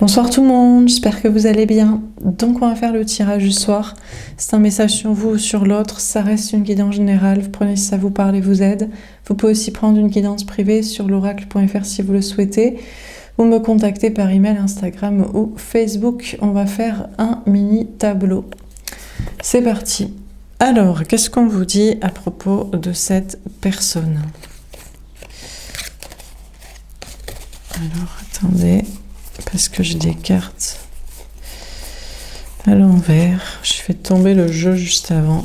Bonsoir tout le monde, j'espère que vous allez bien. Donc on va faire le tirage du soir. C'est un message sur vous ou sur l'autre, ça reste une guidance générale. Vous prenez si ça vous parle et vous aide. Vous pouvez aussi prendre une guidance privée sur l'oracle.fr si vous le souhaitez. Ou me contacter par email, Instagram ou Facebook. On va faire un mini tableau. C'est parti. Alors, qu'est-ce qu'on vous dit à propos de cette personne? Alors, attendez. Parce que j'ai des cartes à l'envers. J'ai fait tomber le jeu juste avant.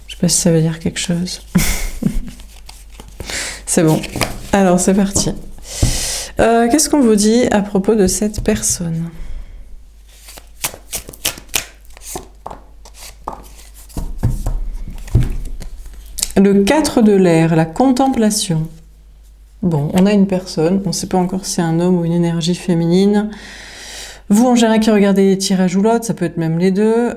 Je sais pas si ça veut dire quelque chose. C'est bon. Alors, c'est parti. Qu'est-ce qu'on vous dit à propos de cette personne? Le 4 de l'air, la contemplation. Bon, on a une personne, on ne sait pas encore si c'est un homme ou une énergie féminine. Vous, en général, qui regardez les tirages ou l'autre, ça peut être même les deux.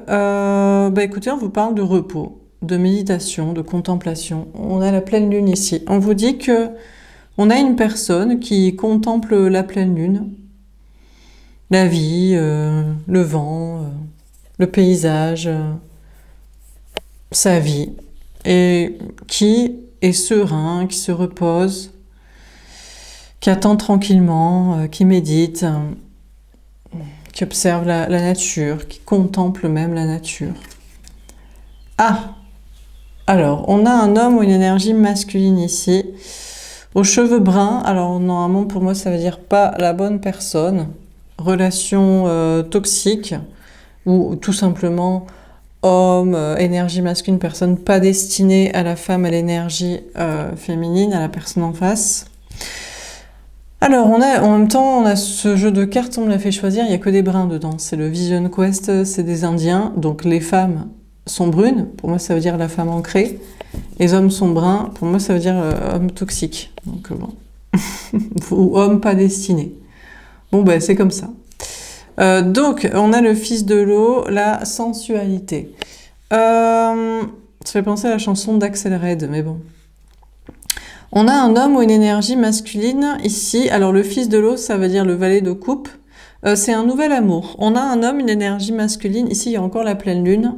Écoutez, on vous parle de repos, de méditation, de contemplation. On a la pleine lune ici. On vous dit que on a une personne qui contemple la pleine lune, la vie, le vent, le paysage, sa vie, et qui est serein, qui se repose, qui attend tranquillement, qui médite, qui observe la nature, qui contemple même la nature. Ah! Alors, on a un homme ou une énergie masculine ici, aux cheveux bruns. Alors, normalement, pour moi, ça veut dire pas la bonne personne. Relation toxique, ou tout simplement homme, énergie masculine, personne pas destinée à la femme, à l'énergie féminine, à la personne en face. Alors, en même temps, on a ce jeu de cartes, on me l'a fait choisir, il n'y a que des bruns dedans. C'est le Vision Quest, c'est des Indiens, donc les femmes sont brunes, pour moi ça veut dire la femme ancrée. Les hommes sont bruns, pour moi ça veut dire homme toxique. Donc bon, ou homme pas destiné. Bon ben c'est comme ça. Donc, on a le fils de l'eau, la sensualité. Ça fait penser à la chanson d'Axel Red, mais bon. On a un homme ou une énergie masculine ici. Alors, le fils de l'eau, ça veut dire le valet de coupe. C'est un nouvel amour. On a un homme, une énergie masculine. Ici, il y a encore la pleine lune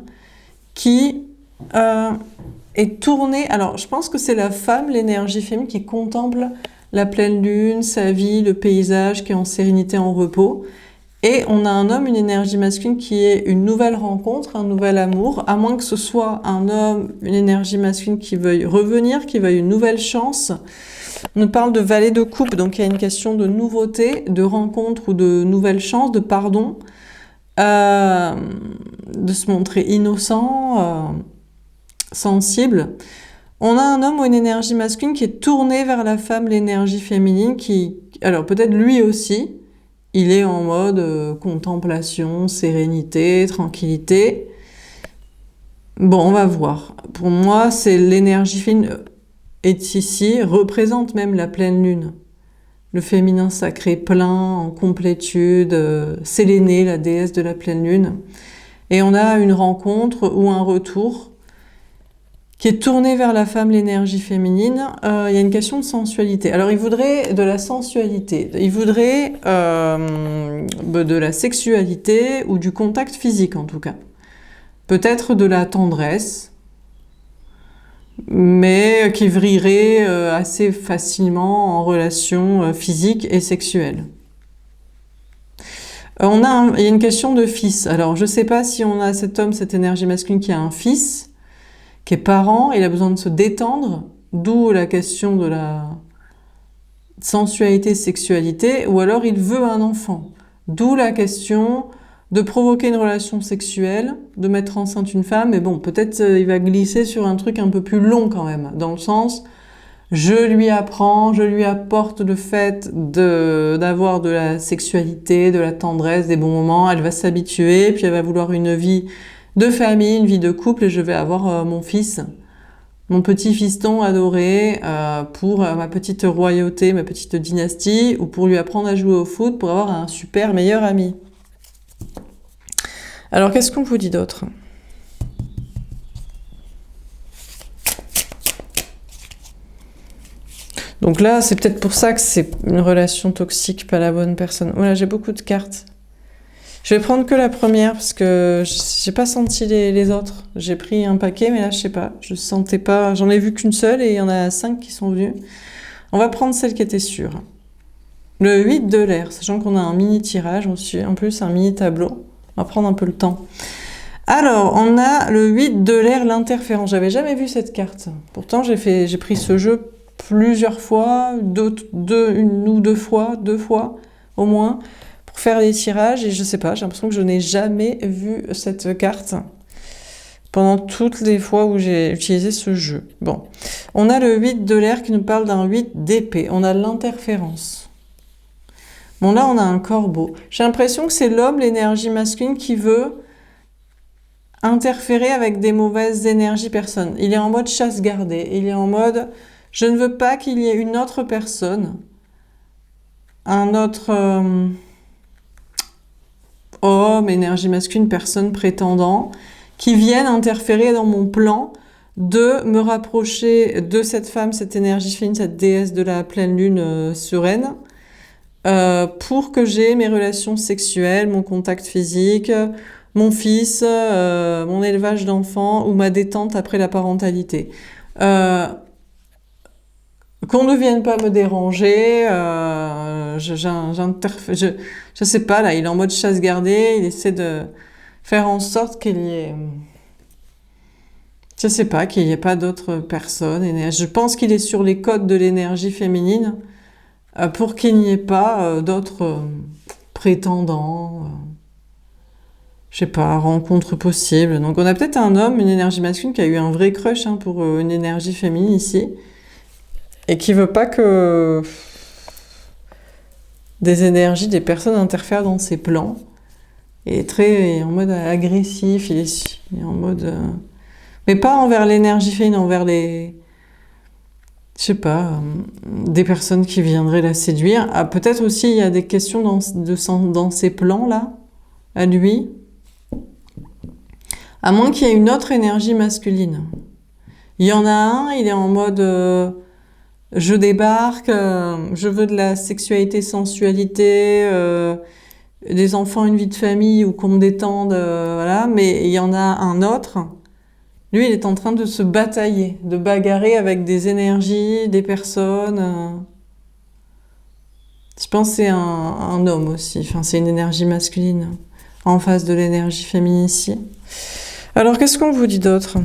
qui est tournée. Alors, je pense que c'est la femme, l'énergie féminine, qui contemple la pleine lune, sa vie, le paysage, qui est en sérénité, en repos. Et on a un homme, une énergie masculine qui est une nouvelle rencontre, un nouvel amour, à moins que ce soit un homme, une énergie masculine qui veuille revenir, qui veuille une nouvelle chance. On nous parle de valet de coupe, donc il y a une question de nouveauté, de rencontre ou de nouvelle chance, de pardon, de se montrer innocent, sensible. On a un homme ou une énergie masculine qui est tournée vers la femme, l'énergie féminine, alors peut-être lui aussi, il est en mode contemplation, sérénité, tranquillité. Bon, on va voir. Pour moi, c'est l'énergie féminine est ici, représente même la pleine lune. Le féminin sacré plein, en complétude, Sélénée, la déesse de la pleine lune. Et on a une rencontre ou un retour qui est tourné vers la femme, l'énergie féminine. Il y a une question de sensualité. Alors, il voudrait de la sensualité, il voudrait de la sexualité ou du contact physique en tout cas. Peut-être de la tendresse, mais qui vrillerait assez facilement en relation physique et sexuelle. Il y a une question de fils. Alors, je ne sais pas si on a cet homme, cette énergie masculine qui a un fils, qui est parent, il a besoin de se détendre, d'où la question de la sensualité, sexualité, ou alors il veut un enfant, d'où la question de provoquer une relation sexuelle, de mettre enceinte une femme, mais bon, peut-être il va glisser sur un truc un peu plus long quand même, dans le sens, je lui apprends, je lui apporte le fait d'avoir de la sexualité, de la tendresse, des bons moments, elle va s'habituer, puis elle va vouloir une vie de famille, une vie de couple, et je vais avoir mon fils, mon petit fiston adoré pour ma petite royauté, ma petite dynastie, ou pour lui apprendre à jouer au foot, pour avoir un super meilleur ami. Alors, qu'est-ce qu'on vous dit d'autre? Donc là, c'est peut-être pour ça que c'est une relation toxique, pas la bonne personne. Voilà, j'ai beaucoup de cartes. Je vais prendre que la première parce que j'ai pas senti les autres. J'ai pris un paquet, mais là, je sais pas. Je sentais pas. J'en ai vu qu'une seule et il y en a 5 qui sont venues. On va prendre celle qui était sûre. Le 8 de l'air, sachant qu'on a un mini tirage aussi, en plus un mini tableau. On va prendre un peu le temps. Alors, on a le 8 de l'air, l'interférence. J'avais jamais vu cette carte. Pourtant, j'ai pris ce jeu plusieurs fois, une ou deux fois au moins, pour faire les tirages. Et je sais pas, j'ai l'impression que je n'ai jamais vu cette carte pendant toutes les fois où j'ai utilisé ce jeu. Bon, on a le 8 de l'air qui nous parle d'un 8 d'épée. On a l'interférence. Bon, là, on a un corbeau. J'ai l'impression que c'est l'homme, l'énergie masculine, qui veut interférer avec des mauvaises énergies personnes. Il est en mode chasse gardée. Il est en mode, je ne veux pas qu'il y ait une autre personne, un autre homme, énergie masculine, personne prétendant, qui vienne interférer dans mon plan de me rapprocher de cette femme, cette énergie féminine, cette déesse de la pleine lune sereine, pour que j'ai mes relations sexuelles, mon contact physique, mon fils, mon élevage d'enfants ou ma détente après la parentalité. Qu'on ne vienne pas me déranger, je sais pas, là, il est en mode chasse gardée, il essaie de faire en sorte qu'il y ait, je sais pas, qu'il n'y ait pas d'autres personnes. Je pense qu'il est sur les codes de l'énergie féminine pour qu'il n'y ait pas d'autres prétendants. Je sais pas, rencontre possible. Donc on a peut-être un homme, une énergie masculine qui a eu un vrai crush pour une énergie féminine ici et qui veut pas que des énergies, des personnes interfèrent dans ses plans. Il est en mode agressif, il est en mode... mais pas envers l'énergie féminine, envers les... je sais pas, des personnes qui viendraient la séduire. Ah, peut-être aussi il y a des questions dans ces plans-là, à lui. À moins qu'il y ait une autre énergie masculine. Il y en a un, il est en mode je débarque, je veux de la sexualité, sensualité, des enfants, une vie de famille ou qu'on me détende, voilà. Mais il y en a un autre, lui il est en train de se batailler, de bagarrer avec des énergies, des personnes. Je pense que c'est un homme aussi, enfin c'est une énergie masculine en face de l'énergie féminine ici. Alors, qu'est-ce qu'on vous dit d'autre?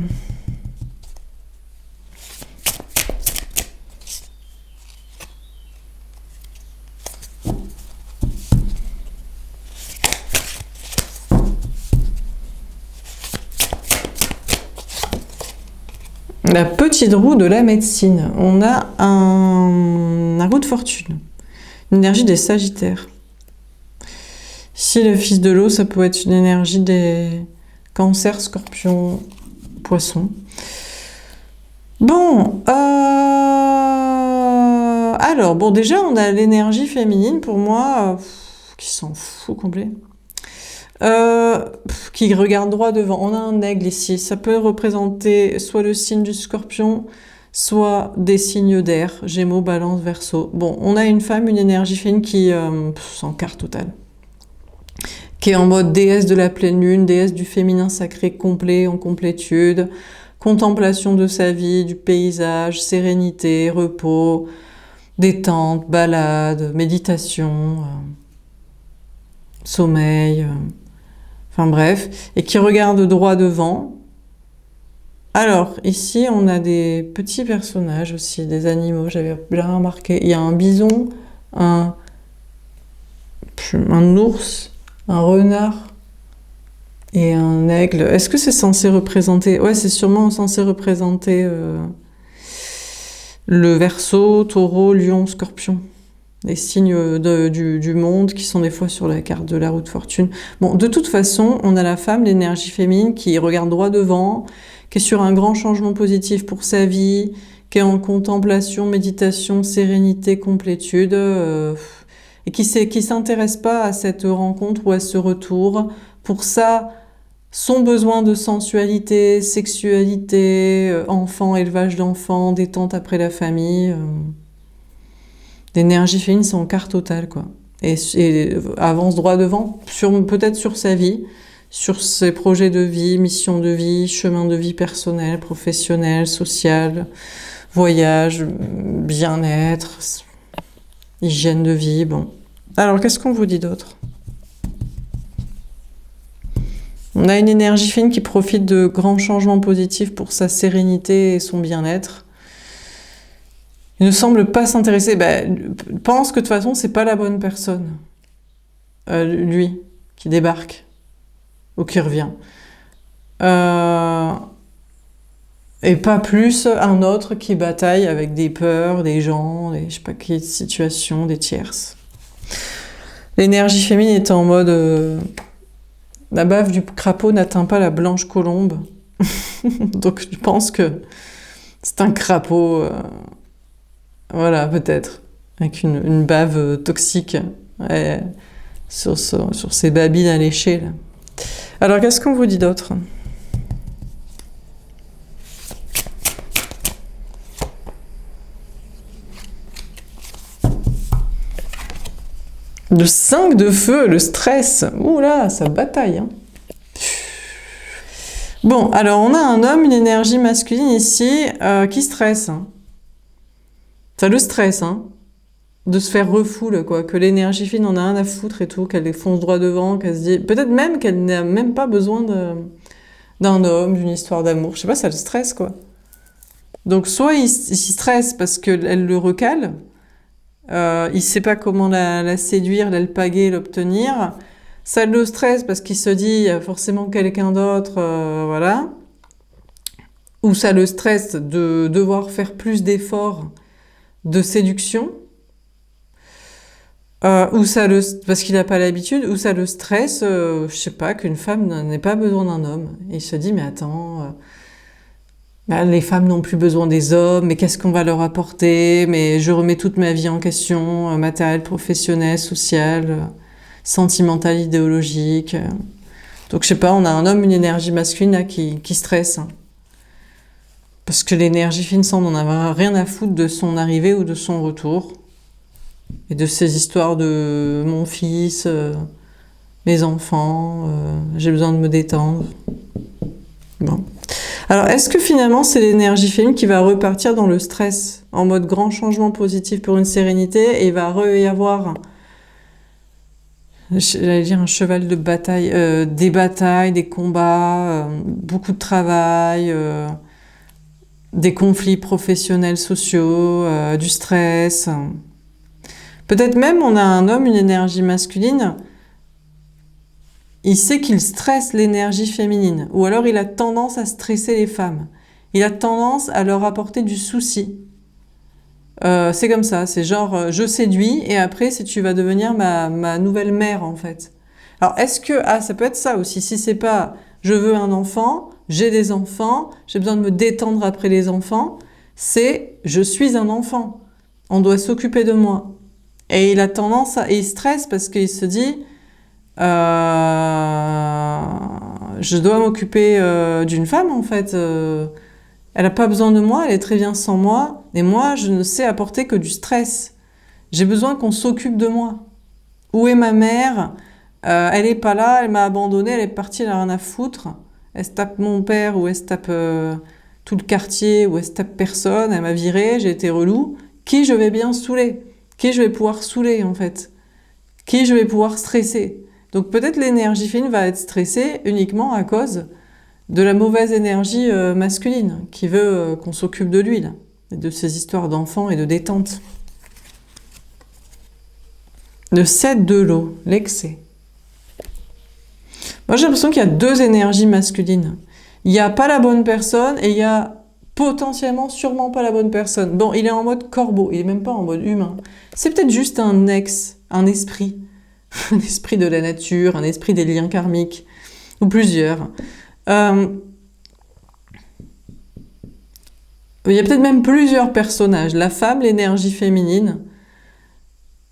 La petite roue de la médecine. On a un roue de fortune. Une énergie des Sagittaires. Si le fils de l'eau, ça peut être une énergie des Cancer, Scorpion, Poisson. Bon, alors, bon, déjà, on a l'énergie féminine, pour moi, qui s'en fout complet. Qui regarde droit devant. On a un aigle ici. Ça peut représenter soit le signe du Scorpion, soit des signes d'air, Gémeaux, Balance, Verseau. Bon, on a une femme, une énergie féminine qui s'en carte totale. Qui est en mode déesse de la pleine lune, déesse du féminin sacré complet, en complétude, contemplation de sa vie, du paysage, sérénité, repos, détente, balade, méditation, sommeil, enfin bref, et qui regarde droit devant. Alors, ici, on a des petits personnages aussi, des animaux, j'avais bien remarqué. Il y a un bison, un ours, un renard et un aigle. Est-ce que c'est censé représenter... Ouais, c'est sûrement censé représenter le Verseau, Taureau, Lion, Scorpion. Les signes du monde qui sont des fois sur la carte de la roue de fortune. Bon, de toute façon, on a la femme, l'énergie féminine, qui regarde droit devant, qui est sur un grand changement positif pour sa vie, qui est en contemplation, méditation, sérénité, complétude... et qui s'intéresse pas à cette rencontre ou à ce retour. Pour ça, son besoin de sensualité, sexualité, enfant, élevage d'enfants, détente après la famille, L'énergie féminine, c'est en quart total, quoi. Et avance droit devant, peut-être sur sa vie, sur ses projets de vie, mission de vie, chemin de vie personnel, professionnel, social, voyage, bien-être, hygiène de vie, bon. Alors, qu'est-ce qu'on vous dit d'autre? On a une énergie fine qui profite de grands changements positifs pour sa sérénité et son bien-être. Il ne semble pas s'intéresser, pense que de toute façon, c'est pas la bonne personne, lui, qui débarque, ou qui revient. Et pas plus un autre qui bataille avec des peurs, des gens, des, je sais pas quelle situation, des tierces. L'énergie féminine est en mode... la bave du crapaud n'atteint pas la blanche colombe. Donc je pense que c'est un crapaud, voilà, peut-être, avec une bave toxique sur ses babines alléchées. Là. Alors qu'est-ce qu'on vous dit d'autre? Le 5 de feu, le stress. Ouh là, ça bataille. Hein. Bon, alors on a un homme, une énergie masculine ici, qui stresse. Hein. Ça le stresse, hein, de se faire refoule, quoi. Que l'énergie fine en a rien à foutre et tout, qu'elle fonce droit devant, qu'elle se dit... Peut-être même qu'elle n'a même pas besoin d'un homme, d'une histoire d'amour. Je sais pas, ça le stresse, quoi. Donc soit il stresse parce qu'elle le recale, il sait pas comment la séduire, l'alpaguer, l'obtenir. Ça le stresse parce qu'il se dit il y a forcément quelqu'un d'autre, voilà. Ou ça le stresse de devoir faire plus d'efforts de séduction. Ou ça parce qu'il n'a pas l'habitude. Ou ça le stresse, je sais pas, qu'une femme n'ait pas besoin d'un homme. Et il se dit mais attends. Les femmes n'ont plus besoin des hommes, mais qu'est-ce qu'on va leur apporter? Mais je remets toute ma vie en question, matériel, professionnel, social, sentimental, idéologique. Donc je sais pas, on a un homme, une énergie masculine là, qui stresse. Hein. Parce que l'énergie fine semble n'en avoir rien à foutre de son arrivée ou de son retour. Et de ces histoires de mon fils, mes enfants, j'ai besoin de me détendre. Bon. Alors, est-ce que finalement, c'est l'énergie féminine qui va repartir dans le stress, en mode grand changement positif pour une sérénité, et il va y avoir, j'allais dire un cheval de bataille, des batailles, des combats, beaucoup de travail, des conflits professionnels, sociaux, du stress. Peut-être même on a un homme, une énergie masculine, il sait qu'il stresse l'énergie féminine, ou alors il a tendance à stresser les femmes. Il a tendance à leur apporter du souci. C'est comme ça, c'est genre je séduis et après si tu vas devenir ma nouvelle mère en fait. Alors est-ce que, ça peut être ça aussi, si c'est pas je veux un enfant, j'ai des enfants, j'ai besoin de me détendre après les enfants, c'est je suis un enfant, on doit s'occuper de moi. Et il a tendance et il stresse parce qu'il se dit je dois m'occuper d'une femme en fait. Elle n'a pas besoin de moi, elle est très bien sans moi. Et moi, je ne sais apporter que du stress. J'ai besoin qu'on s'occupe de moi. Où est ma mère? Elle est pas là, elle m'a abandonnée, elle est partie, elle a rien à foutre. Elle se tape mon père ou elle se tape tout le quartier ou elle se tape personne. Elle m'a viré, j'ai été relou. Qui je vais bien saouler? Qui je vais pouvoir saouler en fait? Qui je vais pouvoir stresser? Donc peut-être l'énergie fine va être stressée uniquement à cause de la mauvaise énergie masculine qui veut qu'on s'occupe de lui, là, et de ces histoires d'enfants et de détente. Le 7 de l'eau, l'excès. Moi j'ai l'impression qu'il y a deux énergies masculines. Il n'y a pas la bonne personne et il y a potentiellement sûrement pas la bonne personne. Bon, il est en mode corbeau, il est même pas en mode humain. C'est peut-être juste un esprit. Un esprit de la nature, un esprit des liens karmiques, ou plusieurs. Il y a peut-être même plusieurs personnages. La femme, l'énergie féminine,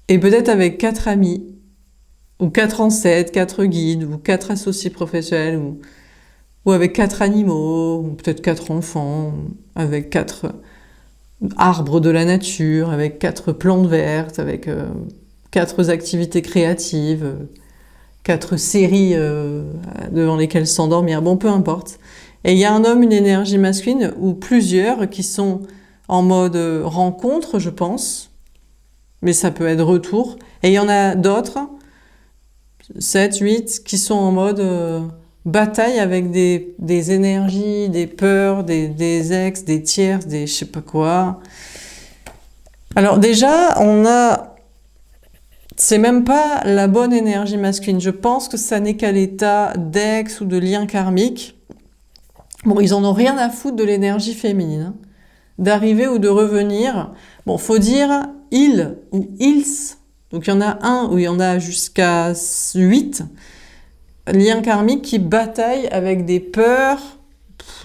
et peut-être avec 4 amis, ou 4 ancêtres, 4 guides, ou 4 associés professionnels, ou avec 4 animaux, ou peut-être 4 enfants, avec 4 arbre de la nature, avec 4 plantes vertes, avec 4 activités créatives, 4 séries devant lesquelles s'endormir, bon, peu importe. Et il y a un homme, une énergie masculine, ou plusieurs qui sont en mode rencontre, je pense, mais ça peut être retour. Et il y en a d'autres, 7, 8, qui sont en mode bataille avec des énergies, des peurs, des ex, des tierces, des je sais pas quoi. Alors déjà, c'est même pas la bonne énergie masculine. Je pense que ça n'est qu'à l'état d'ex ou de lien karmique. Bon, ils en ont rien à foutre de l'énergie féminine, hein. D'arriver ou de revenir. Bon, faut dire il ou ils. Donc il y en a un ou il y en a jusqu'à 8 liens karmiques qui bataillent avec des peurs,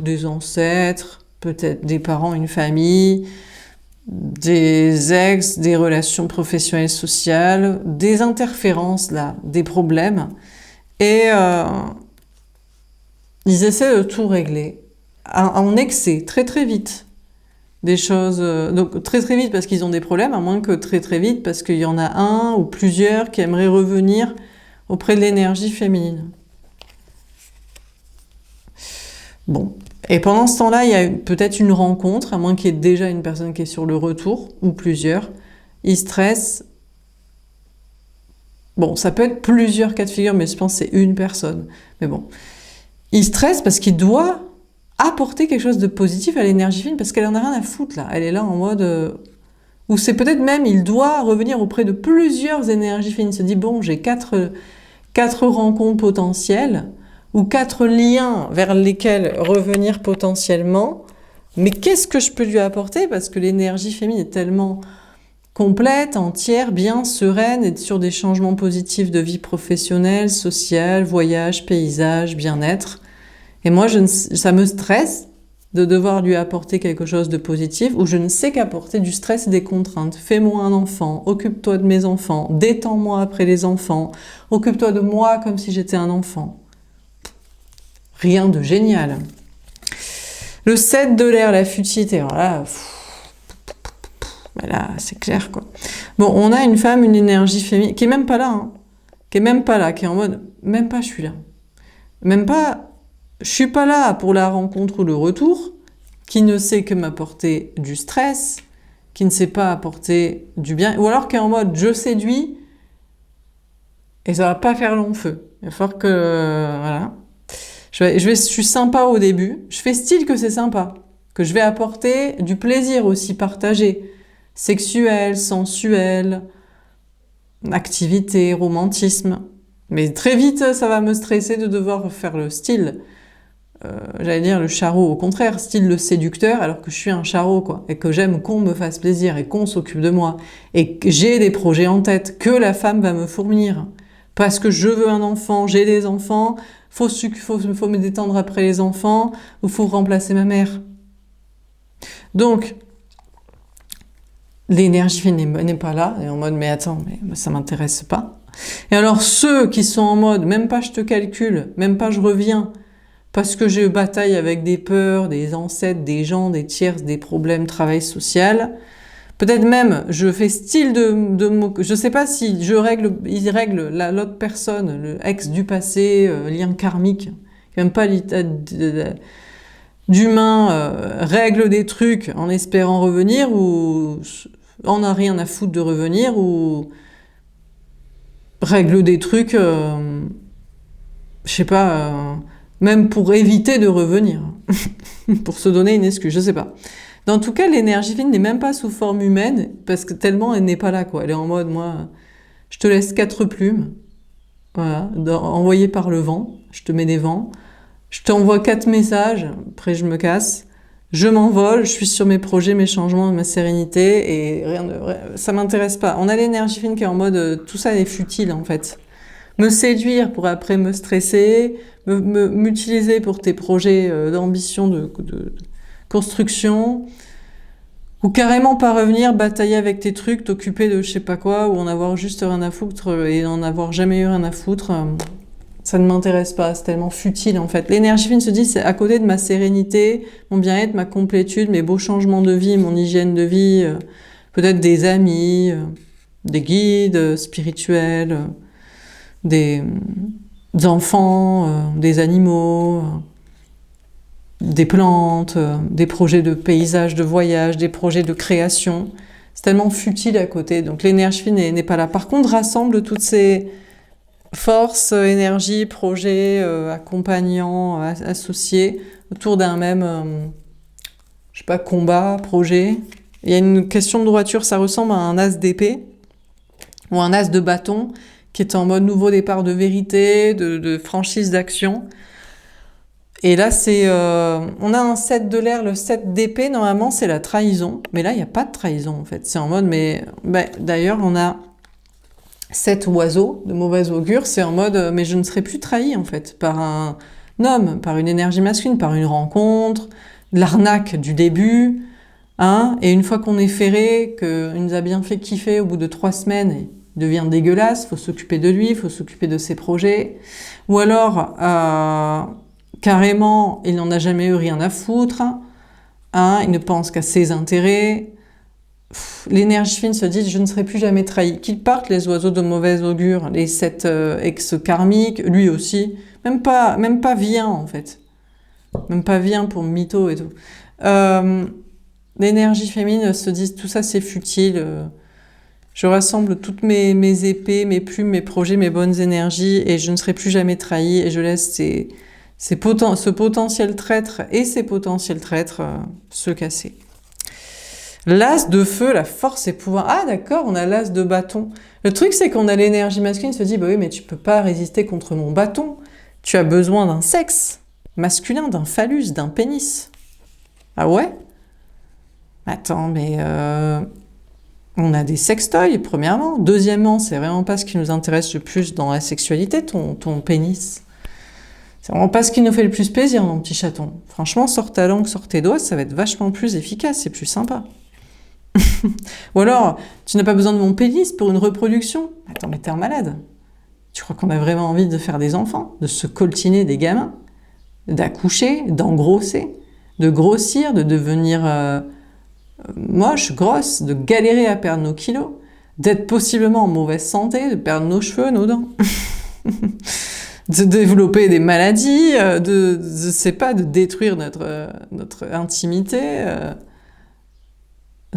des ancêtres, peut-être des parents, une famille, des ex, des relations professionnelles sociales, des interférences là, des problèmes. Et ils essaient de tout régler en excès, très très vite. Des choses, donc très très vite parce qu'ils ont des problèmes, à moins que très très vite parce qu'il y en a un ou plusieurs qui aimeraient revenir auprès de l'énergie féminine. Bon. Et pendant ce temps-là, il y a peut-être une rencontre, à moins qu'il y ait déjà une personne qui est sur le retour, ou plusieurs. Ils stressent. Bon, ça peut être plusieurs cas de figure, mais je pense que c'est une personne. Mais bon. Il stresse parce qu'il doit apporter quelque chose de positif à l'énergie féminine, parce qu'elle en a rien à foutre, là. Elle est là en mode... ou c'est peut-être même, il doit revenir auprès de plusieurs énergies féminines. Il se dit, bon, j'ai quatre rencontres potentielles, ou 4 liens vers lesquels revenir potentiellement, mais qu'est-ce que je peux lui apporter? Parce que l'énergie féminine est tellement complète, entière, bien, sereine, et sur des changements positifs de vie professionnelle, sociale, voyage, paysage, bien-être. Et moi, ça me stresse de devoir lui apporter quelque chose de positif, où je ne sais qu'apporter du stress et des contraintes. Fais-moi un enfant, occupe-toi de mes enfants, détends-moi après les enfants, occupe-toi de moi comme si j'étais un enfant. Rien de génial. Le 7 de l'air, la futilité. Alors là, ben là, c'est clair, quoi. Bon, on a une femme, une énergie féminine, qui est même pas là, hein. Qui est même pas là, qui est en mode, même pas je suis là. Même pas, je suis pas là pour la rencontre ou le retour, qui ne sait que m'apporter du stress, qui ne sait pas apporter du bien, ou alors qui est en mode, je séduis, et ça va pas faire long feu. Il va falloir que, voilà. Je suis sympa au début, je fais style que c'est sympa, que je vais apporter du plaisir aussi partagé, sexuel, sensuel, activité, romantisme. Mais très vite, ça va me stresser de devoir faire le style, j'allais dire le charreau, au contraire, style le séducteur, alors que je suis un charreau, quoi, et que j'aime qu'on me fasse plaisir et qu'on s'occupe de moi, et que j'ai des projets en tête que la femme va me fournir. Parce que je veux un enfant, j'ai des enfants, faut me détendre après les enfants, ou faut remplacer ma mère. Donc, l'énergie féminine n'est pas là, et en mode, mais attends, mais ça m'intéresse pas. Et alors, ceux qui sont en mode, même pas je te calcule, même pas je reviens, parce que je bataille avec des peurs, des ancêtres, des gens, des tierces, des problèmes, travail social, peut-être même, je fais style je sais pas si ils règlent l'autre personne, le ex du passé, lien karmique, même pas d'humain, règle des trucs en espérant revenir, ou on n'a rien à foutre de revenir, ou règle des trucs, je sais pas, même pour éviter de revenir, pour se donner une excuse, je sais pas. En tout cas, l'énergie féminine n'est même pas sous forme humaine, parce que tellement elle n'est pas là, quoi. Elle est en mode, moi, je te laisse 4 plumes, voilà, envoyées par le vent, je te mets des vents, je t'envoie 4 messages, après je me casse, je m'envole, je suis sur mes projets, mes changements, ma sérénité, et ça m'intéresse pas. On a l'énergie féminine qui est en mode, tout ça est futile, en fait. Me séduire pour après me stresser, m'utiliser pour tes projets d'ambition, de construction, ou carrément pas revenir, batailler avec tes trucs, t'occuper de je sais pas quoi, ou en avoir juste rien à foutre et en avoir jamais eu rien à foutre. ça ne m'intéresse pas, c'est tellement futile en fait. L'énergie fine se dit, c'est à côté de ma sérénité, mon bien-être, ma complétude, mes beaux changements de vie, mon hygiène de vie, peut-être des amis, des guides spirituels, des enfants, des animaux, des plantes, des projets de paysage, de voyage, des projets de création. C'est tellement futile à côté, donc l'énergie fine n'est pas là. Par contre, rassemble toutes ces forces, énergies, projets, accompagnants, associés autour d'un même, je sais pas, combat, projet. Il y a une question de droiture, ça ressemble à un as d'épée ou un as de bâton qui est en mode nouveau départ de vérité, de franchise d'action. Et là, on a un 7 de l'air, le 7 d'épée, normalement, c'est la trahison. Mais là, il n'y a pas de trahison, en fait. C'est en mode, d'ailleurs, on a 7 oiseaux de mauvais augure, c'est en mode, mais je ne serai plus trahi, en fait, par un homme, par une énergie masculine, par une rencontre, l'arnaque du début, hein. Et une fois qu'on est ferré, qu'il nous a bien fait kiffer, au bout de 3 semaines, il devient dégueulasse, faut s'occuper de lui, faut s'occuper de ses projets. Ou alors, carrément, il n'en a jamais eu rien à foutre, hein, il ne pense qu'à ses intérêts. L'énergie fine se dit, je ne serai plus jamais trahi. Qu'ils partent, les oiseaux de mauvais augure, les 7 ex-karmiques, lui aussi. Même pas vient, en fait. Même pas vient pour mytho et tout. L'énergie féminine se dit, tout ça c'est futile. Je rassemble toutes mes épées, mes plumes, mes projets, mes bonnes énergies, et je ne serai plus jamais trahi, et je laisse ce potentiel traître et ces potentiels traîtres se casser. L'as de feu, la force et pouvoir. Ah d'accord, on a l'as de bâton. Le truc c'est qu'on a l'énergie masculine qui se dit, bah oui mais tu peux pas résister contre mon bâton. Tu as besoin d'un sexe masculin, d'un phallus, d'un pénis. Ah ouais? Attends, mais on a des sextoys, premièrement. Deuxièmement, c'est vraiment pas ce qui nous intéresse le plus dans la sexualité, ton pénis. C'est vraiment pas ce qui nous fait le plus plaisir, mon petit chaton. Franchement, sors ta langue, sors tes doigts, ça va être vachement plus efficace, c'est plus sympa. Ou alors, tu n'as pas besoin de mon pénis pour une reproduction. Attends, mais t'es un malade. Tu crois qu'on a vraiment envie de faire des enfants, de se coltiner des gamins, d'accoucher, d'engrosser, de grossir, de devenir moche, grosse, de galérer à perdre nos kilos, d'être possiblement en mauvaise santé, de perdre nos cheveux, nos dents, de développer des maladies, je sais pas, de détruire notre intimité.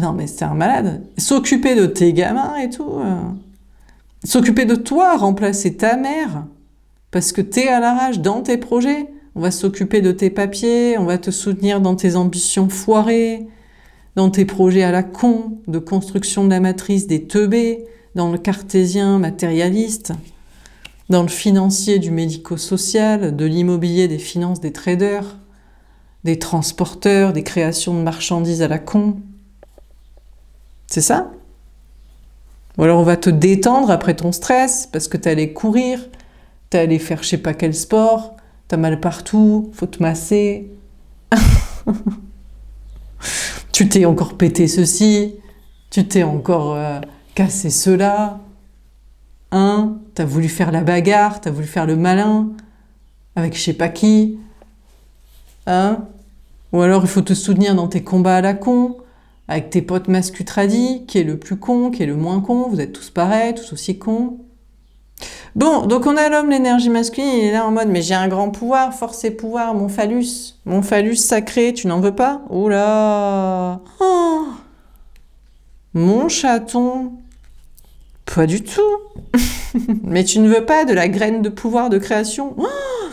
Non mais c'est un malade. S'occuper de tes gamins et tout. S'occuper de toi, remplacer ta mère, parce que t'es à l'arrache dans tes projets. On va s'occuper de tes papiers, on va te soutenir dans tes ambitions foirées, dans tes projets à la con, de construction de la matrice des teubés, dans le cartésien matérialiste, dans le financier du médico-social, de l'immobilier des finances des traders, des transporteurs, des créations de marchandises à la con. C'est ça? Ou alors on va te détendre après ton stress, parce que t'es allé courir, t'es allé faire je sais pas quel sport, t'as mal partout, faut te masser. Tu t'es encore pété ceci, tu t'es encore cassé cela. Hein? T'as voulu faire la bagarre, t'as voulu faire le malin, avec je sais pas qui. Hein? Ou alors il faut te soutenir dans tes combats à la con, avec tes potes mascutradis, qui est le plus con, qui est le moins con, vous êtes tous pareils, tous aussi cons. Bon, donc on a l'homme, l'énergie masculine, il est là en mode, mais j'ai un grand pouvoir, force et pouvoir, mon phallus sacré, tu n'en veux pas? Oh là! Oh, mon chaton! Pas du tout! Mais tu ne veux pas de la graine de pouvoir de création? Oh,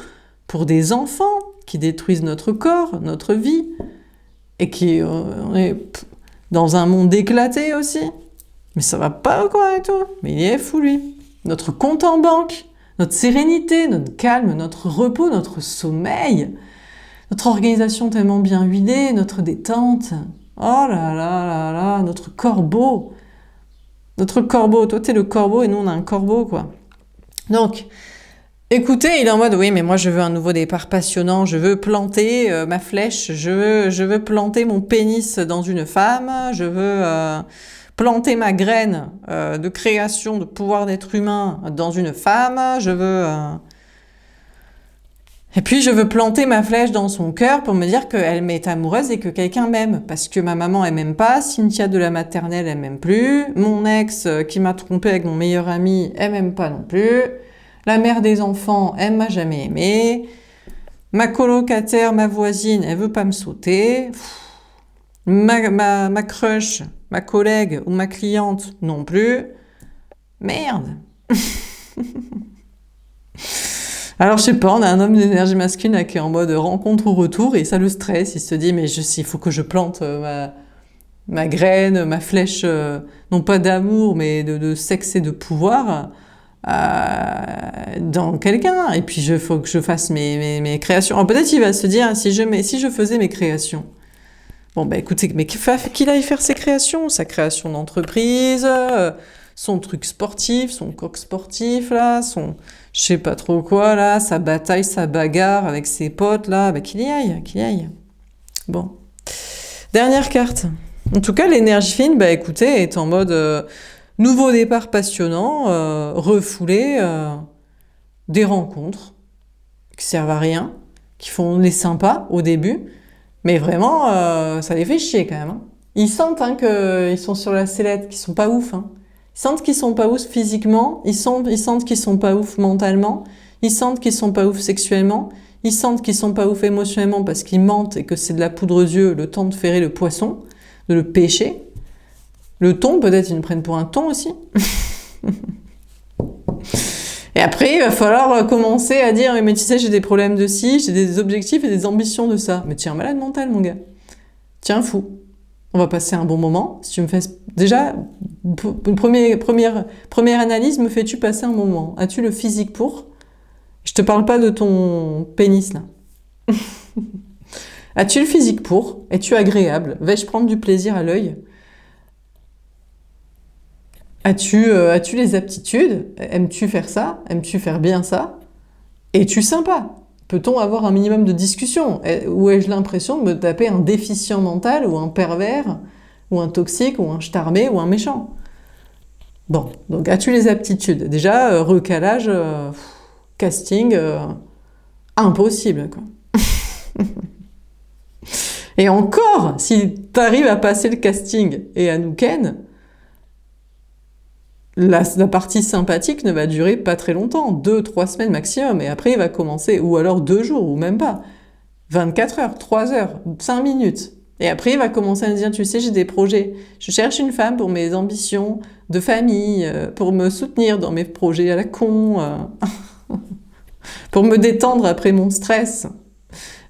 pour des enfants qui détruisent notre corps, notre vie, et qui on est dans un monde éclaté aussi. Mais ça va pas quoi et tout. Mais il est fou lui. Notre compte en banque, notre sérénité, notre calme, notre repos, notre sommeil, notre organisation tellement bien huilée, notre détente. Oh là là là là, notre corbeau. Notre corbeau. Toi t'es le corbeau et nous on a un corbeau quoi. Donc, écoutez, il est en mode, oui, mais moi je veux un nouveau départ passionnant, je veux planter ma flèche, je veux planter mon pénis dans une femme, je veux planter ma graine de création de pouvoir d'être humain dans une femme, je veux Et puis, je veux planter ma flèche dans son cœur pour me dire qu'elle m'est amoureuse et que quelqu'un m'aime. Parce que ma maman, elle m'aime pas. Cynthia de la maternelle, elle m'aime plus. Mon ex, qui m'a trompé avec mon meilleur ami, elle m'aime pas non plus. La mère des enfants, elle m'a jamais aimé. Ma colocataire, ma voisine, elle veut pas me sauter. Ma crush, ma collègue ou ma cliente, non plus. Merde. Alors, je sais pas, on a un homme d'énergie masculine là, qui est en mode rencontre ou retour et ça le stresse. Il se dit, mais il faut que je plante ma graine, ma flèche, non pas d'amour, mais de sexe et de pouvoir dans quelqu'un. Et puis, il faut que je fasse mes créations. Alors, peut-être il va se dire, si je faisais mes créations. Bon, bah écoutez, mais qu'il aille faire ses créations, sa création d'entreprise, son truc sportif, son coq sportif, là, son je sais pas trop quoi, là, sa bataille, sa bagarre avec ses potes, là, bah qu'il y aille, qu'il y aille. Bon. Dernière carte. En tout cas, l'énergie fine, bah écoutez, est en mode nouveau départ passionnant, refoulé, des rencontres qui servent à rien, qui font les sympas au début, mais vraiment, ça les fait chier quand même. Hein. Ils sentent qu'ils sont sur la sellette, qu'ils sont pas ouf. Hein. Ils sentent qu'ils sont pas ouf physiquement, ils sentent qu'ils sont pas ouf mentalement, ils sentent qu'ils sont pas ouf sexuellement, ils sentent qu'ils sont pas ouf émotionnellement parce qu'ils mentent et que c'est de la poudre aux yeux le temps de ferrer le poisson, de le pêcher. Le thon, peut-être ils me prennent pour un thon aussi. Et après, il va falloir commencer à dire « Mais tu sais, j'ai des problèmes de ci, j'ai des objectifs et des ambitions de ça. » Mais tiens, malade mental, mon gars. Tiens, fou. On va passer un bon moment. Si tu me fais... Déjà, une première analyse, me fais-tu passer un moment? As-tu le physique pour? Je te parle pas de ton pénis, là. As-tu le physique pour? Es-tu agréable? Vais-je prendre du plaisir à l'œil? As-tu les aptitudes? Aimes-tu faire ça? Aimes-tu faire bien ça? Es-tu sympa? Peut-on avoir un minimum de discussion? Ou ai-je l'impression de me taper un déficient mental ou un pervers ou un toxique ou un charmé ou un méchant? Bon, donc as-tu les aptitudes? Déjà, recalage, casting, impossible, quoi. Et encore, si tu arrives à passer le casting et à nous ken, la partie sympathique ne va durer pas très longtemps, 2-3 semaines maximum, et après il va commencer, ou alors 2 jours, ou même pas, 24 heures, 3 heures, 5 minutes. Et après il va commencer à me dire, tu sais, j'ai des projets, je cherche une femme pour mes ambitions de famille, pour me soutenir dans mes projets à la con, pour me détendre après mon stress,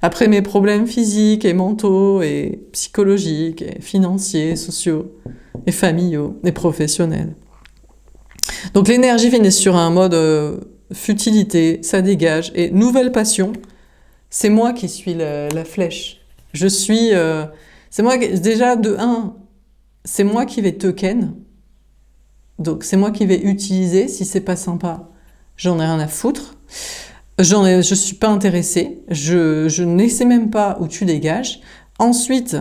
après mes problèmes physiques et mentaux, et psychologiques, et financiers, sociaux, et familiaux, et professionnels. Donc l'énergie vient sur un mode futilité, ça dégage, et nouvelle passion, c'est moi qui suis la flèche. Je suis... c'est moi, déjà de 1, c'est moi qui vais te ken, donc c'est moi qui vais utiliser, si c'est pas sympa, j'en ai rien à foutre, je suis pas intéressée, je ne sais même pas où tu dégages. Ensuite,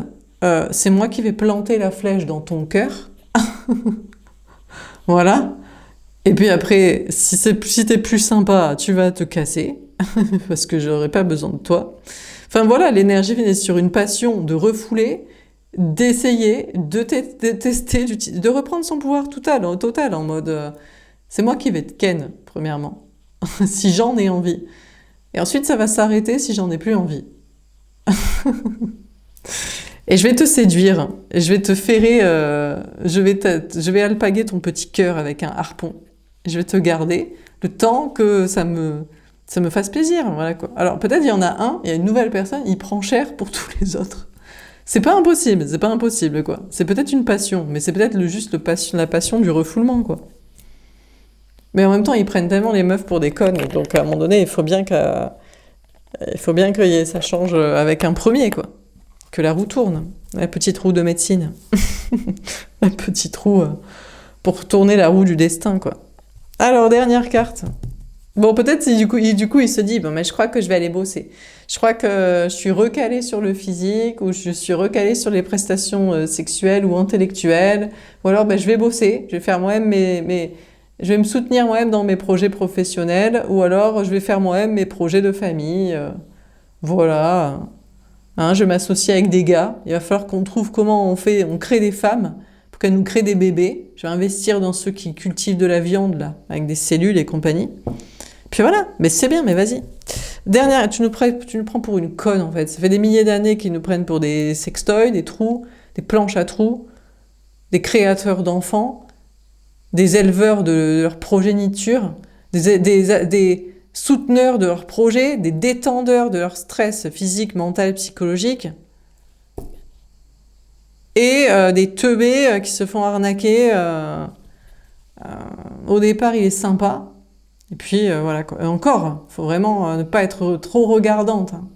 c'est moi qui vais planter la flèche dans ton cœur, voilà. Et puis après, si t'es plus sympa, tu vas te casser, parce que j'aurai pas besoin de toi. Enfin voilà, l'énergie vient sur une passion de refouler, d'essayer, de tester, de reprendre son pouvoir total en mode c'est moi qui vais te ken, premièrement, si j'en ai envie. Et ensuite, ça va s'arrêter si j'en ai plus envie. Et je vais te séduire, et je vais te ferrer, je vais alpaguer ton petit cœur avec un harpon. Je vais te garder le temps que ça me fasse plaisir, voilà quoi. Alors peut-être il y en a un, il y a une nouvelle personne, il prend cher pour tous les autres. C'est pas impossible quoi. C'est peut-être une passion, mais c'est peut-être la passion du refoulement quoi. Mais en même temps, ils prennent tellement les meufs pour des connes, donc à un moment donné, il faut bien que ça change avec un premier quoi. Que la roue tourne, la petite roue de médecine. La petite roue pour tourner la roue du destin quoi. Alors, dernière carte. Bon, peut-être du coup, il se dit, bon, mais je crois que je vais aller bosser. Je crois que je suis recalée sur le physique, ou je suis recalée sur les prestations sexuelles ou intellectuelles, ou alors je vais bosser, je vais faire moi-même Je vais me soutenir moi-même dans mes projets professionnels, ou alors je vais faire moi-même mes projets de famille. Voilà. Hein, je m'associe avec des gars. Il va falloir qu'on trouve comment on crée des femmes pour qu'elles nous créent des bébés. Je vais investir dans ceux qui cultivent de la viande, là, avec des cellules et compagnie. Puis voilà, mais c'est bien, mais vas-y. Dernière, tu nous prends pour une conne, en fait. Ça fait des milliers d'années qu'ils nous prennent pour des sextoys, des trous, des planches à trous, des créateurs d'enfants, des éleveurs de leur progéniture, des souteneurs de leurs projets, des détendeurs de leur stress physique, mental, psychologique, et des teubés qui se font arnaquer. Au départ, il est sympa, et puis voilà. Et encore, faut vraiment ne pas être trop regardante. Hein.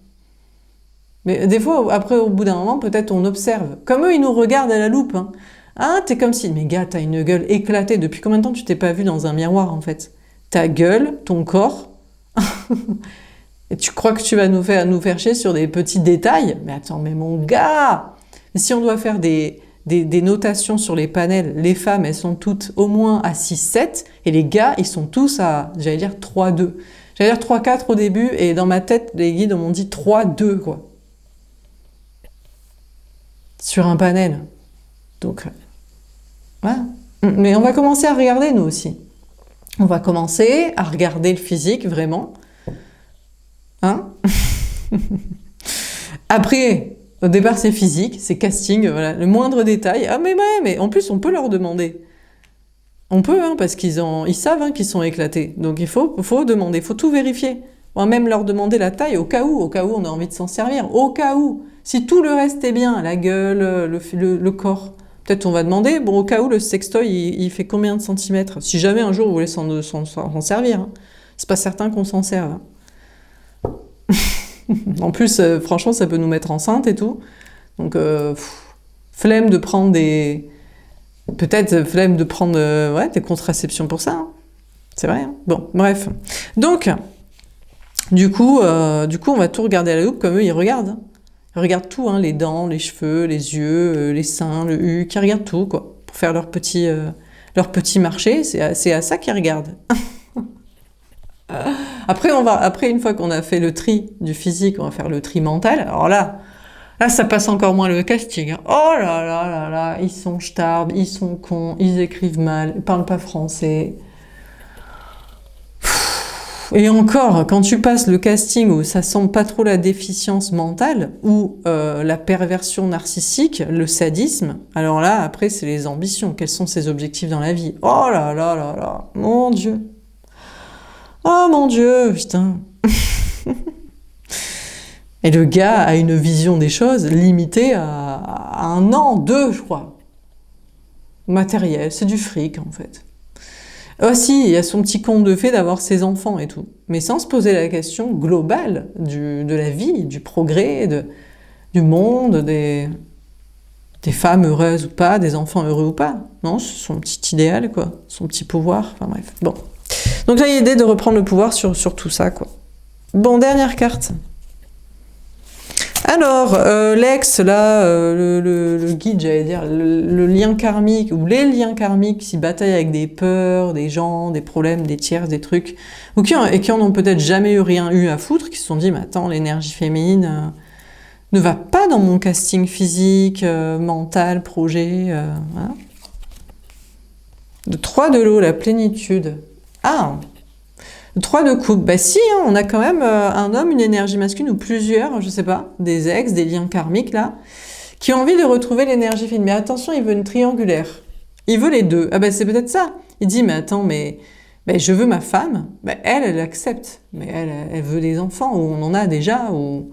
Mais des fois, après, au bout d'un moment, peut-être on observe. Comme eux, ils nous regardent à la loupe. Hein. Ah, t'es comme si... Mais gars, t'as une gueule éclatée. Depuis combien de temps tu t'es pas vu dans un miroir, en fait? Ta gueule, ton corps... Et tu crois que tu vas nous faire chier sur des petits détails? Mais attends, mais mon gars! Si on doit faire des notations sur les panels, les femmes, elles sont toutes au moins à 6-7, et les gars, ils sont tous à, j'allais dire 3-2. J'allais dire 3-4 au début, et dans ma tête, les guides m'ont dit 3-2, quoi. Sur un panel. Donc, voilà. Mais on va commencer à regarder, nous aussi. On va commencer à regarder le physique, vraiment. Hein? Après, au départ, c'est physique, c'est casting, voilà, le moindre détail. Ah, mais en plus, on peut leur demander. On peut, hein, parce ils savent hein, qu'ils sont éclatés. Donc, il faut demander, il faut tout vérifier. On va même leur demander la taille, au cas où on a envie de s'en servir. Au cas où, si tout le reste est bien, la gueule, le corps, peut-être on va demander, bon, au cas où, le sextoy, il fait combien de centimètres? Si jamais un jour vous voulez s'en servir, hein. C'est pas certain qu'on s'en serve. En plus, franchement, ça peut nous mettre enceinte et tout. Donc, flemme de prendre peut-être flemme de prendre ouais, des contraceptions pour ça. Hein. C'est vrai. Hein. Bon, bref. Donc, du coup, on va tout regarder à la loupe comme eux, ils regardent. Hein. Ils regardent tout, hein, les dents, les cheveux, les yeux, les seins, le huc. Ils regardent tout, quoi, pour faire leur petit marché. C'est à ça qu'ils regardent. Après, une fois qu'on a fait le tri du physique, on va faire le tri mental. Alors là, ça passe encore moins le casting. Oh là là là là, ils sont starbes, ils sont cons, ils écrivent mal, ils parlent pas français. Et encore, quand tu passes le casting où ça semble pas trop la déficience mentale ou la perversion narcissique, le sadisme, alors là, après, c'est les ambitions. Quels sont ses objectifs dans la vie? Oh là là là là, mon Dieu. Oh mon Dieu, putain. Et le gars a une vision des choses limitée à 1 an, 2, je crois. Matériel, c'est du fric en fait. Aussi, il y a son petit conte de fait d'avoir ses enfants et tout. Mais sans se poser la question globale de la vie, du progrès, du monde, des femmes heureuses ou pas, des enfants heureux ou pas. Non, c'est son petit idéal, quoi. Son petit pouvoir, enfin bref. Bon. Donc là, il y a l'idée de reprendre le pouvoir sur tout ça, quoi. Bon, dernière carte. Alors, l'ex, là, le guide, j'allais dire, le lien karmique, ou les liens karmiques qui bataillent avec des peurs, des gens, des problèmes, des tiers, des trucs, ou qui en ont peut-être jamais rien eu à foutre, qui se sont dit, mais attends, l'énergie féminine ne va pas dans mon casting physique, mental, projet, voilà. Le 3 de l'eau, la plénitude. Ah, le 3 de coupe. Bah si, hein, on a quand même un homme, une énergie masculine, ou plusieurs, je sais pas, des ex, des liens karmiques, là, qui ont envie de retrouver l'énergie féminine. Mais attention, il veut une triangulaire. Il veut les deux. Ah bah c'est peut-être ça. Il dit, mais attends, mais je veux ma femme. Bah, elle accepte. Mais elle veut des enfants, ou on en a déjà, ou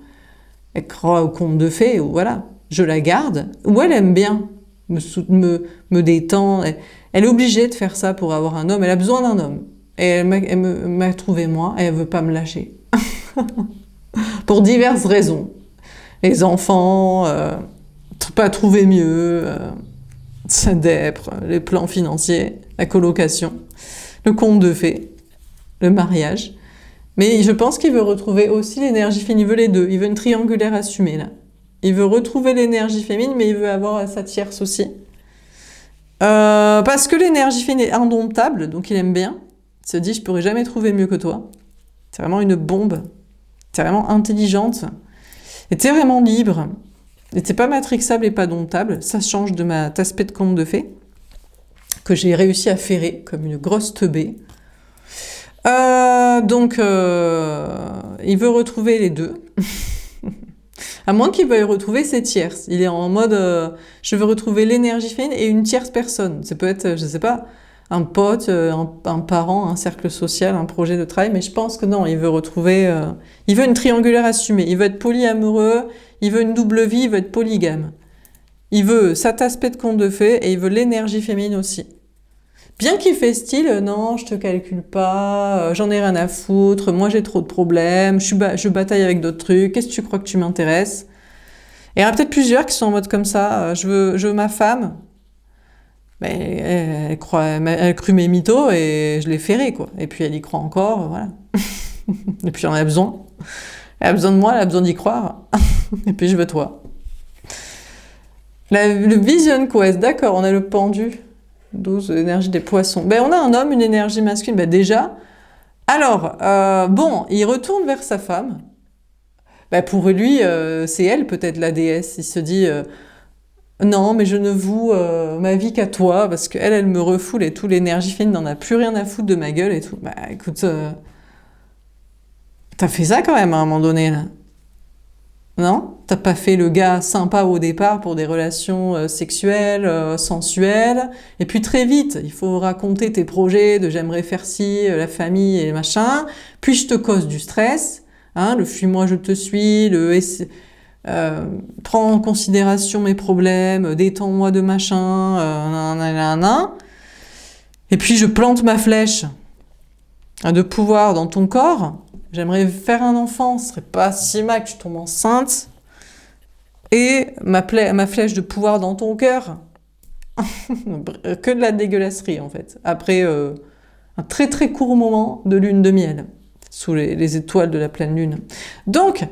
elle croit au conte de fées, ou voilà. Je la garde. Ou elle aime bien me détend. Elle est obligée de faire ça pour avoir un homme. Elle a besoin d'un homme. Et elle m'a trouvé moi, et elle veut pas me lâcher. Pour diverses raisons. Les enfants, pas trouver mieux, sa dèpre, les plans financiers, la colocation, le conte de fées, le mariage. Mais je pense qu'il veut retrouver aussi l'énergie féminine. Il veut les deux. Il veut une triangulaire assumée, là. Il veut retrouver l'énergie féminine, mais il veut avoir sa tierce aussi. Parce que l'énergie féminine est indomptable, donc il aime bien. Il se dit, je pourrais jamais trouver mieux que toi. T'es vraiment une bombe. T'es vraiment intelligente. Et t'es vraiment libre. Et t'es pas matrixable et pas domptable. Ça change de ma tasse-pée de conte de fées, que j'ai réussi à ferrer comme une grosse teubée. Donc, il veut retrouver les deux. À moins qu'il veuille retrouver ses tierces. Il est en mode, je veux retrouver l'énergie féminine et une tierce personne. Ça peut être, je sais pas, un pote, un parent, un cercle social, un projet de travail, mais je pense que non, il veut retrouver... il veut une triangulaire assumée. Il veut être polyamoureux, il veut une double vie, il veut être polygame. Il veut cet aspect de conte de fées et il veut l'énergie féminine aussi. Bien qu'il fait style, non, je te calcule pas, j'en ai rien à foutre, moi j'ai trop de problèmes, je bataille avec d'autres trucs, qu'est-ce que tu crois que tu m'intéresses? Et il y en a peut-être plusieurs qui sont en mode comme ça, je veux ma femme. Mais elle crut mes mythos et je l'ai ferrée, quoi. Et puis elle y croit encore, voilà. Et puis on a besoin. Elle a besoin de moi, elle a besoin d'y croire. Et puis je veux toi. Le Vision Quest, d'accord, on a le pendu. 12, l'énergie des poissons. Ben, on a un homme, une énergie masculine. Ben, déjà. Alors, bon, il retourne vers sa femme. Ben, pour lui, c'est elle peut-être la déesse. Il se dit, non, mais je ne voue ma vie qu'à toi, parce qu'elle, elle me refoule et tout, l'énergie féminine n'en a plus rien à foutre de ma gueule et tout. Bah écoute, t'as fait ça quand même à un moment donné, là. Non? T'as pas fait le gars sympa au départ pour des relations sexuelles, sensuelles, et puis très vite, il faut raconter tes projets de j'aimerais faire ci, la famille et machin, puis je te cause du stress, hein, le fuis-moi je te suis, prends en considération mes problèmes, détends-moi de machin, nanana. Et puis je plante ma flèche de pouvoir dans ton corps. J'aimerais faire un enfant, ce serait pas si mal que tu tombes enceinte. Et ma flèche de pouvoir dans ton cœur. Que de la dégueulasserie en fait. Après un très très court moment de lune de miel, sous les étoiles de la pleine lune. Donc,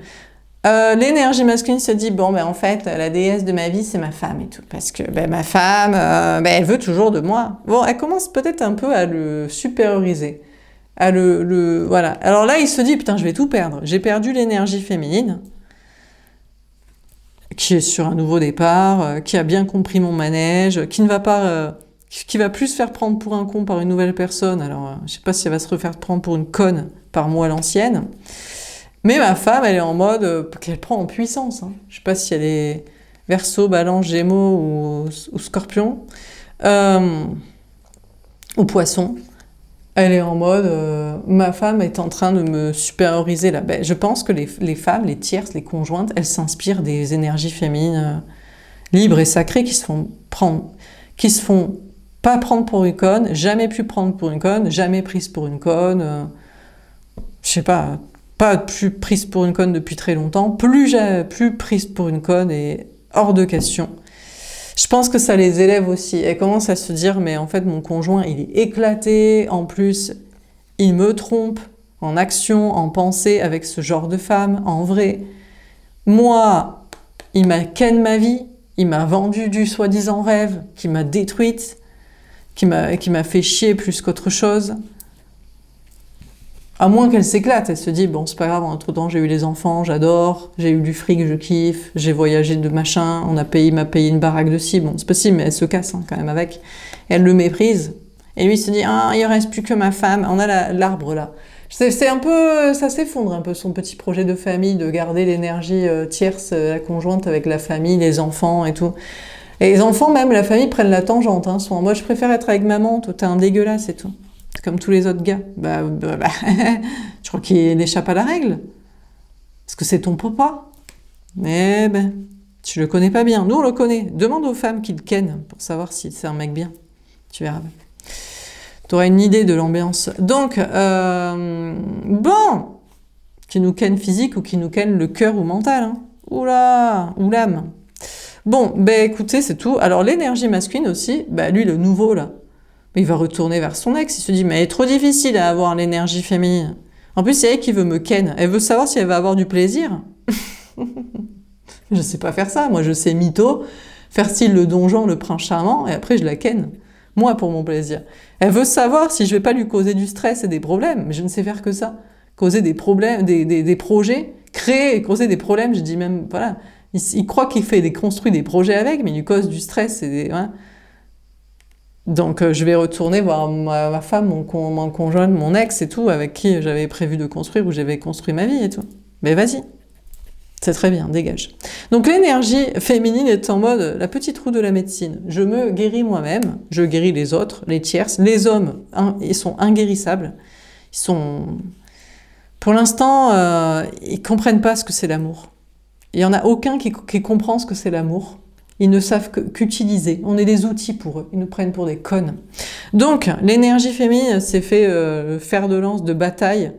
l'énergie masculine se dit, bon, ben en fait, la déesse de ma vie, c'est ma femme et tout. Parce que ben, ma femme, ben, elle veut toujours de moi. Bon, elle commence peut-être un peu à le supérioriser. Voilà. Alors là, il se dit, putain, je vais tout perdre. J'ai perdu l'énergie féminine, qui est sur un nouveau départ, qui a bien compris mon manège, qui ne va pas... qui va plus se faire prendre pour un con par une nouvelle personne. Alors, je sais pas si elle va se refaire prendre pour une conne par moi l'ancienne. Mais ma femme, elle est en mode qu'elle prend en puissance. Hein. Je sais pas si elle est Verseau, Balance, Gémeaux ou Scorpion. Ou Poisson. Elle est en mode ma femme est en train de me supérioriser là. Ben, je pense que les femmes, les tierces, les conjointes, elles s'inspirent des énergies féminines libres et sacrées qui se font pas prendre pour une conne, jamais pu prendre pour une conne, jamais prise pour une conne. Je sais pas plus prise pour une conne depuis très longtemps, plus prise pour une conne et hors de question. Je pense que ça les élève aussi. Elles commencent à se dire, mais en fait, mon conjoint, il est éclaté. En plus, il me trompe en action, en pensée avec ce genre de femme, en vrai. Moi, il m'a ken ma vie. Il m'a vendu du soi-disant rêve, qui m'a détruite, qui m'a fait chier plus qu'autre chose. À moins qu'elle s'éclate, elle se dit, bon, c'est pas grave, entre-temps, j'ai eu les enfants, j'adore, j'ai eu du fric, je kiffe, j'ai voyagé de machin, il m'a payé une baraque de ci, bon, c'est possible, mais elle se casse hein, quand même avec. Elle le méprise. Et lui, il se dit, ah, il reste plus que ma femme. On a l'arbre là. C'est un peu, ça s'effondre un peu son petit projet de famille, de garder l'énergie tierce, la conjointe avec la famille, les enfants et tout. Et les enfants, même, la famille, prennent la tangente, hein, sont en mode, je préfère être avec maman, toi, t'es un dégueulasse et tout. Comme tous les autres gars. Je crois qu'il échappe à la règle. Parce que c'est ton papa. Mais ben, tu le connais pas bien. Nous, on le connaît. Demande aux femmes qui le kennent pour savoir si c'est un mec bien. Tu verras. Tu auras une idée de l'ambiance. Donc, bon, qui nous ken physique ou qui nous ken le cœur ou mental. Hein. Oula, ou l'âme. Bon, ben écoutez, c'est tout. Alors, l'énergie masculine aussi, ben, lui, le nouveau, là, il va retourner vers son ex, il se dit, mais elle est trop difficile à avoir l'énergie féminine. En plus, c'est elle qui veut me ken. Elle veut savoir si elle va avoir du plaisir. Je sais pas faire ça, moi je sais mytho, faire style le donjon, le prince charmant, et après je la ken, moi pour mon plaisir. Elle veut savoir si je vais pas lui causer du stress et des problèmes, mais je ne sais faire que ça. Causer des problèmes, des projets, créer et causer des problèmes, je dis même, voilà, il croit qu'il construit des projets avec, mais il lui cause du stress et hein. Donc je vais retourner voir ma femme, mon conjoint, mon ex et tout, avec qui j'avais prévu de construire, où j'avais construit ma vie et tout. Mais vas-y, c'est très bien, dégage. Donc l'énergie féminine est en mode la petite roue de la médecine. Je me guéris moi-même, je guéris les autres, les tierces. Les hommes, ils sont inguérissables. Ils sont... Pour l'instant, ils comprennent pas ce que c'est l'amour. Il y en a aucun qui comprend ce que c'est l'amour. Ils ne savent qu'utiliser. On est des outils pour eux. Ils nous prennent pour des connes. Donc, l'énergie féminine, c'est fait fer de lance, de bataille,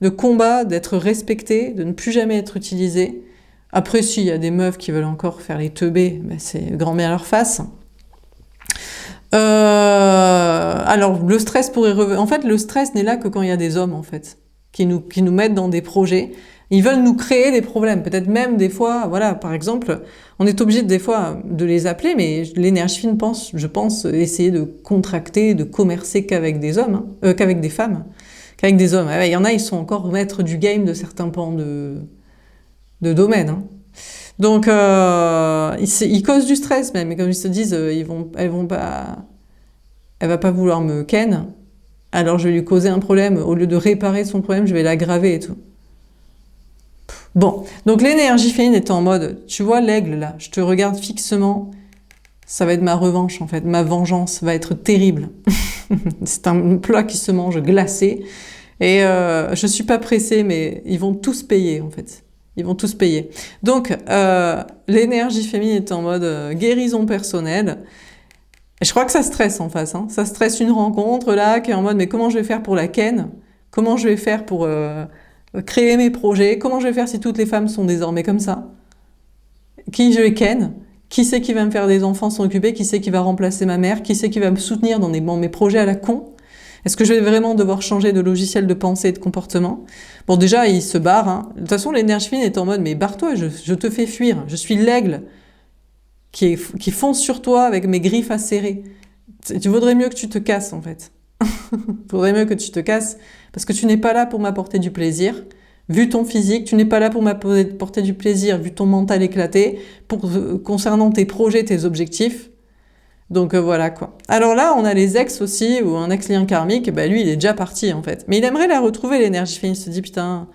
de combat, d'être respectée, de ne plus jamais être utilisée. Après, s'il y a des meufs qui veulent encore faire les teubés, ben c'est grand bien à leur face. Alors, le stress pourrait revenir. En fait, le stress n'est là que quand il y a des hommes, en fait, qui nous mettent dans des projets. Ils veulent nous créer des problèmes. Peut-être même des fois, voilà, par exemple, on est obligé des fois de les appeler, mais l'énergie fine je pense, essayer de contracter, de commercer qu'avec des hommes, qu'avec des femmes, qu'avec des hommes. Il y en a, ils sont encore maîtres du game de certains pans de domaine. Hein. Donc, ils causent du stress même. Et comme ils se disent, elle va pas vouloir me ken. Alors je vais lui causer un problème. Au lieu de réparer son problème, je vais l'aggraver et tout. Bon, donc l'énergie féminine est en mode, tu vois l'aigle là, je te regarde fixement, ça va être ma revanche en fait, ma vengeance va être terrible. C'est un plat qui se mange glacé et je suis pas pressée mais ils vont tous payer en fait. Ils vont tous payer. Donc l'énergie féminine est en mode guérison personnelle. Et je crois que ça stresse en face, hein. Ça stresse une rencontre là qui est en mode mais comment je vais faire pour la ken? Comment je vais faire pour créer mes projets? Comment je vais faire si toutes les femmes sont désormais comme ça? Qui je vais ken? Qui c'est qui va me faire des enfants s'en occuper? Qui c'est qui va remplacer ma mère? Qui c'est qui va me soutenir dans mes projets à la con? Est-ce que je vais vraiment devoir changer de logiciel de pensée et de comportement? Bon, déjà, il se barre. Hein. De toute façon, l'énergie fine est en mode, mais barre-toi, je te fais fuir. Je suis l'aigle qui fonce sur toi avec mes griffes acérées. Tu vaudrait mieux que tu te casses, en fait. Vaudrait mieux que tu te casses, parce que tu n'es pas là pour m'apporter du plaisir. Vu ton physique, tu n'es pas là pour m'apporter du plaisir, vu ton mental éclaté, concernant tes projets, tes objectifs. Donc voilà quoi. Alors là, on a les ex aussi, ou un ex-lien karmique, bah lui, il est déjà parti en fait. Mais il aimerait la retrouver, l'énergie féminine. Il se dit, putain,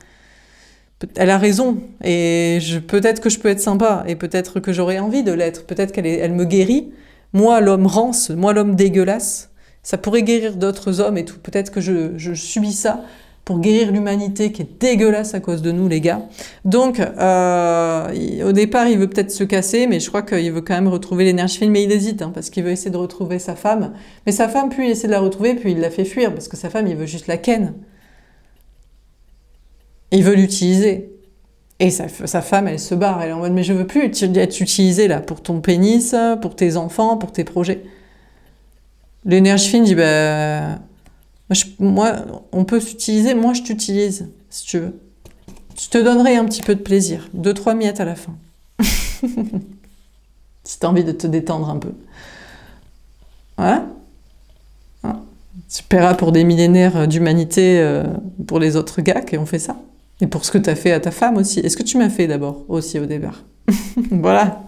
elle a raison, et peut-être que je peux être sympa, et peut-être que j'aurais envie de l'être, peut-être elle me guérit. Moi, l'homme rance, moi, l'homme dégueulasse, ça pourrait guérir d'autres hommes et tout. Peut-être que je subis ça pour guérir l'humanité qui est dégueulasse à cause de nous, les gars. Donc, au départ, il veut peut-être se casser, mais je crois qu'il veut quand même retrouver l'énergie féminine, mais il hésite, hein, parce qu'il veut essayer de retrouver sa femme. Mais sa femme, puis il essaie de la retrouver, puis il la fait fuir, parce que sa femme, il veut juste la ken. Il veut l'utiliser. Et sa femme, elle se barre, elle est en mode, mais je veux plus être utilisée, là, pour ton pénis, pour tes enfants, pour tes projets. L'énergie fine dit, bah... Moi, on peut s'utiliser, moi je t'utilise, si tu veux. Je te donnerai un petit peu de plaisir, 2-3 miettes à la fin. Si t'as envie de te détendre un peu. Voilà. Tu paieras pour des millénaires d'humanité pour les autres gars qui ont fait ça. Et pour ce que t'as fait à ta femme aussi. Est-ce que tu m'as fait d'abord aussi au départ? Voilà.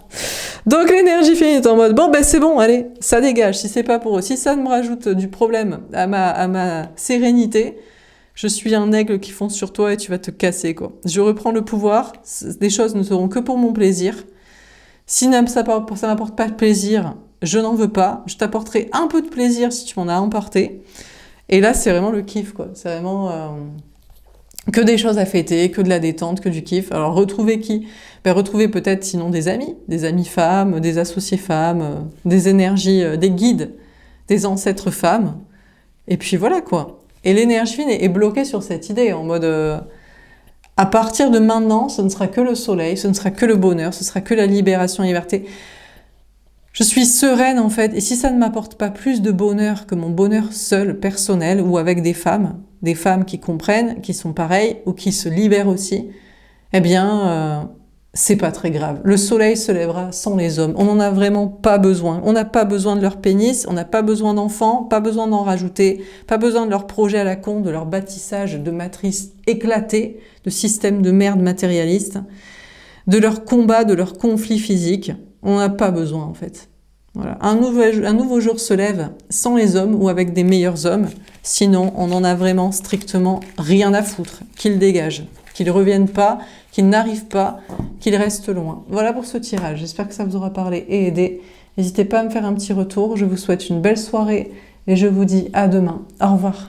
Donc l'énergie féminine est en mode, bon ben c'est bon, allez, ça dégage, si c'est pas pour eux. Si ça me rajoute du problème à ma sérénité, je suis un aigle qui fonce sur toi et tu vas te casser, quoi. Je reprends le pouvoir, des choses ne seront que pour mon plaisir. Si ça m'apporte pas de plaisir, je n'en veux pas. Je t'apporterai un peu de plaisir si tu m'en as emporté. Et là, c'est vraiment le kiff, quoi. C'est vraiment... que des choses à fêter, que de la détente, que du kiff. Alors retrouver qui? Ben, retrouver peut-être sinon des amis femmes, des associés femmes, des énergies, des guides, des ancêtres femmes. Et puis voilà quoi. Et l'énergie fine est bloquée sur cette idée, en mode à partir de maintenant, ce ne sera que le soleil, ce ne sera que le bonheur, ce sera que la libération et liberté. Je suis sereine en fait, et si ça ne m'apporte pas plus de bonheur que mon bonheur seul, personnel, ou avec des femmes qui comprennent, qui sont pareilles, ou qui se libèrent aussi, eh bien, c'est pas très grave. Le soleil se lèvera sans les hommes. On n'en a vraiment pas besoin. On n'a pas besoin de leur pénis, on n'a pas besoin d'enfants, pas besoin d'en rajouter, pas besoin de leur projet à la con, de leur bâtissage de matrices éclatées, de systèmes de merde matérialistes, de leur combat, de leur conflit physique. On n'a pas besoin en fait. Voilà. Un nouveau jour se lève sans les hommes ou avec des meilleurs hommes. Sinon, on n'en a vraiment strictement rien à foutre. Qu'ils dégagent, qu'ils ne reviennent pas, qu'ils n'arrivent pas, qu'ils restent loin. Voilà pour ce tirage. J'espère que ça vous aura parlé et aidé. N'hésitez pas à me faire un petit retour. Je vous souhaite une belle soirée et je vous dis à demain. Au revoir.